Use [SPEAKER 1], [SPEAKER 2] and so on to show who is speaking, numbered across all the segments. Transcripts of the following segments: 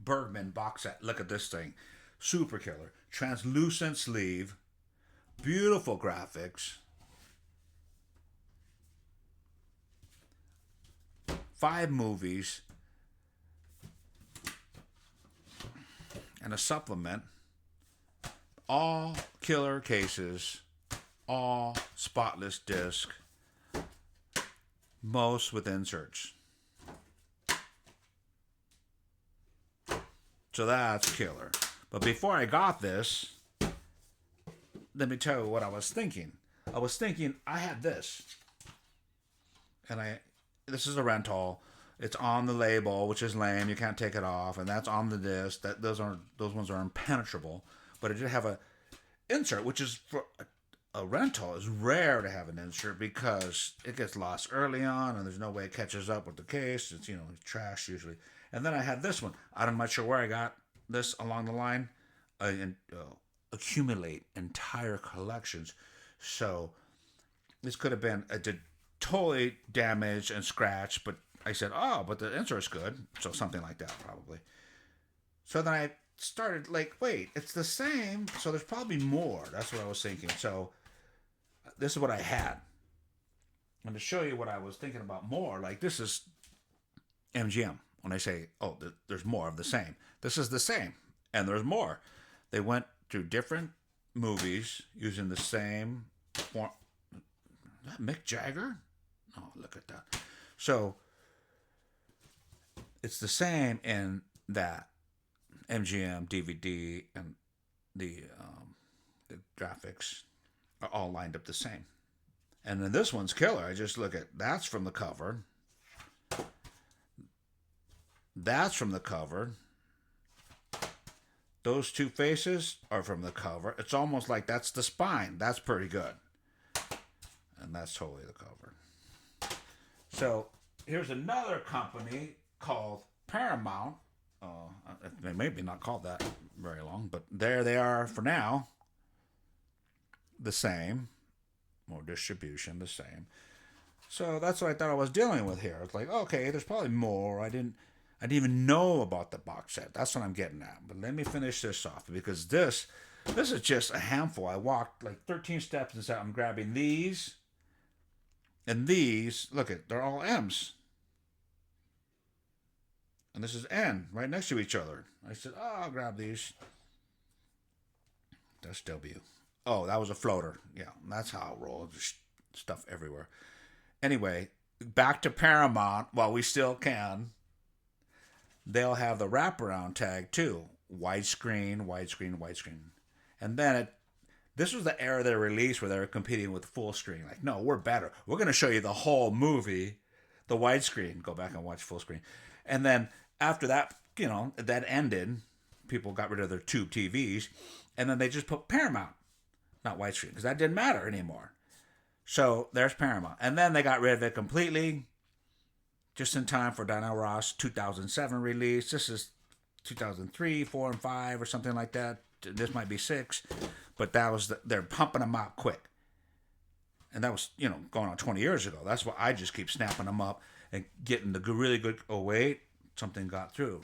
[SPEAKER 1] Bergman box set. Look at this thing. Super killer. Translucent sleeve. Beautiful graphics. 5 movies. And a supplement. All killer cases. All spotless disc. Most with inserts. So that's killer. But before I got this, let me tell you what I was thinking. I was thinking I had this. And this is a rental. It's on the label, which is lame. You can't take it off, and that's on the disc. Those ones are impenetrable. But it did have a insert, which is for a rental is rare to have an insert because it gets lost early on, and there's no way it catches up with the case. It's trash usually. And then I had this one. I'm not sure where I got this along the line. Accumulate entire collections. So this could have been totally damaged and scratched, but I said, oh, but the insert's good. So something like that probably. So then I started wait, it's the same. So there's probably more. That's what I was thinking. So this is what I had. And to show you what I was thinking about more, this is MGM. When I say, oh, there's more of the same. This is the same. And there's more. They went through different movies using the same form. Is that Mick Jagger? Oh, look at that. So, it's the same in that MGM, DVD, and the graphics are all lined up the same. And then this one's killer. I just look at, that's from the cover. That's from the cover. Those two faces are from the cover. It's almost like that's the spine. That's pretty good. And that's totally the cover. So here's another company called Paramount. They may be not called that very long, but there they are for now. The same. More distribution, the same. So that's what I thought I was dealing with here. It's like, okay, there's probably more. I didn't even know about the box set. That's what I'm getting at. But let me finish this off because this is just a handful. I walked 13 steps and said, I'm grabbing these and these. Look they're all M's. And this is N right next to each other. I said, oh, I'll grab these. That's W. Oh, that was a floater. Yeah, that's how I roll. Just stuff everywhere. Anyway, back to Paramount while we still can. They'll have the wraparound tag too. Widescreen, widescreen, widescreen. And then this was the era of their release where they were competing with full screen. No, we're better. We're going to show you the whole movie, the widescreen. Go back and watch full screen. And then after that, that ended. People got rid of their tube TVs. And then they just put Paramount, not widescreen, because that didn't matter anymore. So there's Paramount. And then they got rid of it completely. Just in time for Diana Ross 2007 release. This is 2003, 4, and 5 or something like that. This might be 6. But that was, they're pumping them out quick. And that was, going on 20 years ago. That's why I just keep snapping them up and getting the really good, oh wait, something got through.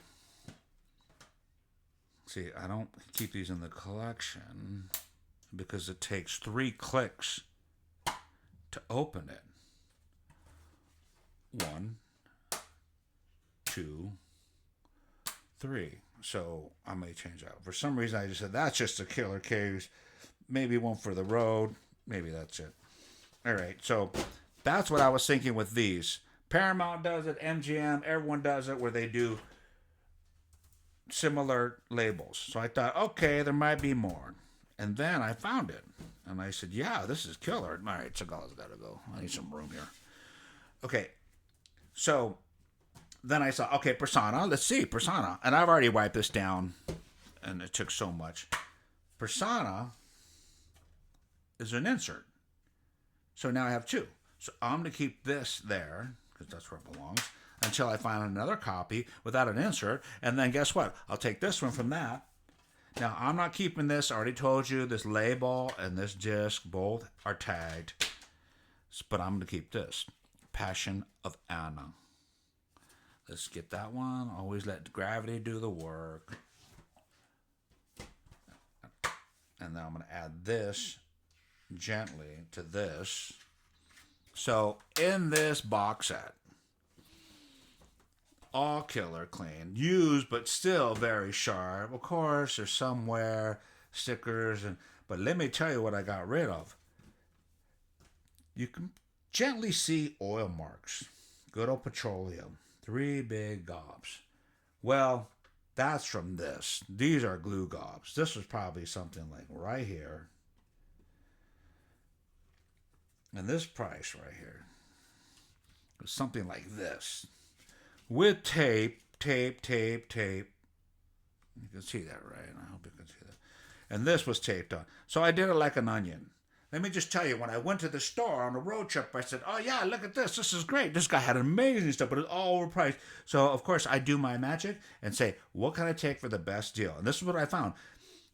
[SPEAKER 1] See, I don't keep these in the collection because it takes 3 clicks to open it. 1, 2, 3. So I may change that. For some reason, I just said that's just a killer case. Maybe one for the road. Maybe that's it. All right. So that's what I was thinking with these. Paramount does it. MGM. Everyone does it where they do similar labels. So I thought, okay, there might be more. And then I found it. And I said, yeah, this is killer. All right, Seagal's got to go. I need some room here. Okay. So then I saw, okay, Persona. Let's see, Persona. And I've already wiped this down, and it took so much. Persona is an insert. So now I have 2. So I'm going to keep this there, because that's where it belongs, until I find another copy without an insert. And then guess what? I'll take this one from that. Now, I'm not keeping this. I already told you this label and this disc both are tagged. But I'm going to keep this. Passion of Anna. Let's get that one. Always let gravity do the work. And then I'm going to add this gently to this. So in this box set, all killer clean, used but still very sharp. Of course, there's some wear, stickers, but let me tell you what I got rid of. You can gently see oil marks. Good old petroleum. 3 big gobs. Well, that's from this. These are glue gobs. This was probably something like right here. And this price right here was something like this. With tape. You can see that, right? I hope you can see that. And this was taped on. So I did it like an onion. Let me just tell you, when I went to the store on a road trip, I said, oh yeah, look at this. This is great. This guy had amazing stuff, but it's all overpriced. So, of course, I do my magic and say, what can I take for the best deal? And this is what I found.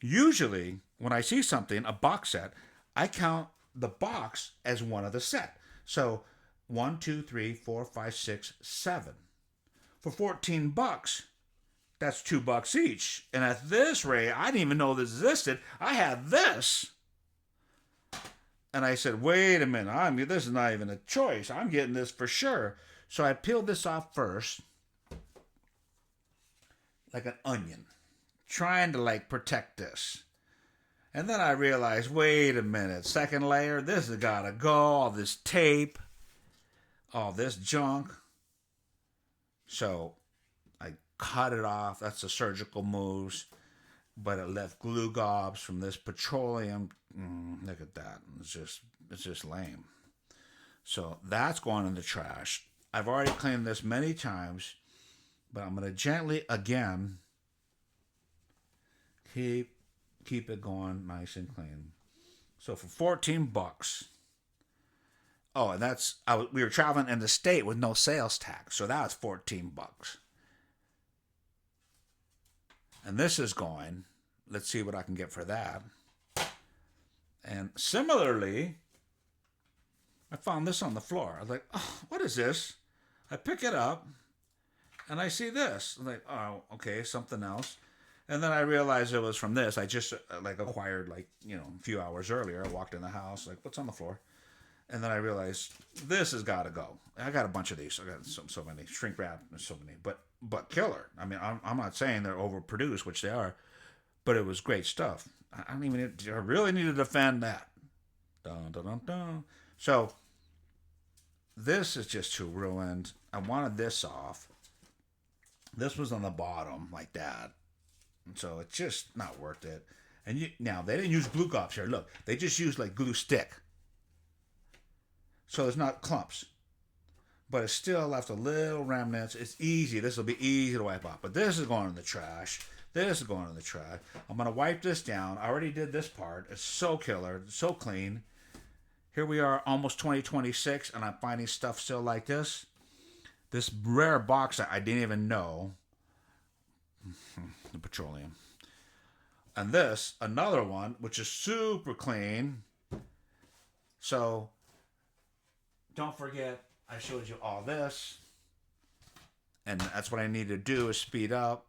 [SPEAKER 1] Usually, when I see something, a box set, I count the box as one of the set. So, 1, 2, 3, 4, 5, 6, 7. For $14, that's $2 each. And at this rate, I didn't even know this existed. I had this. And I said, wait a minute, this is not even a choice. I'm getting this for sure. So I peeled this off first, like an onion, trying to like protect this. And then I realized, wait a minute, second layer, this has got to go, all this tape, all this junk. So I cut it off. That's the surgical moves. But it left glue gobs from this petroleum. Look at that. It's just lame. So that's going in the trash. I've already cleaned this many times, but I'm going to gently, again, keep it going nice and clean. So for $14. Oh, and we were traveling in the state with no sales tax. So that was $14. And this is going. Let's see what I can get for that. And similarly, I found this on the floor. I was like, oh, what is this? I pick it up, and I see this. I'm like, oh, okay, something else. And then I realized it was from this. I just acquired a few hours earlier. I walked in the house, like, what's on the floor? And then I realized this has got to go. I got a bunch of these. I got so many. Shrink wrap, so many. But killer. I mean, I'm not saying they're overproduced, which they are, but it was great stuff. I really need to defend that. Dun, dun, dun, dun. So this is just too ruined. I wanted this off. This was on the bottom like that. So it's just not worth it. And now they didn't use glue gobs here. Look, they just used like glue stick. So it's not clumps. But it still left a little remnants. It's easy. This will be easy to wipe off. But this is going in the trash. This is going in the trash. I'm going to wipe this down. I already did this part. It's so killer. It's so clean. Here we are, almost 2026, and I'm finding stuff still like this. This rare box that I didn't even know. The petroleum. And this, another one, which is super clean. So, don't forget, I showed you all this. And that's what I need to do is speed up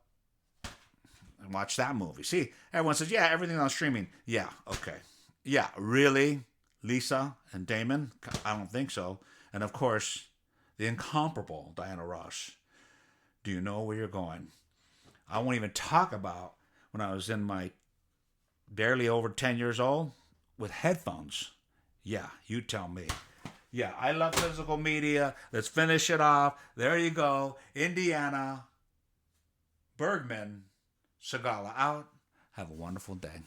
[SPEAKER 1] and watch that movie. See, everyone says, yeah, everything on streaming. Yeah, okay. Yeah, really? Lisa and Damon? I don't think so. And of course, the incomparable Diana Ross. Do you know where you're going? I won't even talk about when I was in my barely over 10 years old with headphones. Yeah, you tell me. Yeah, I love physical media. Let's finish it off. There you go. Indiana. Bergman. Sagala out. Have a wonderful day.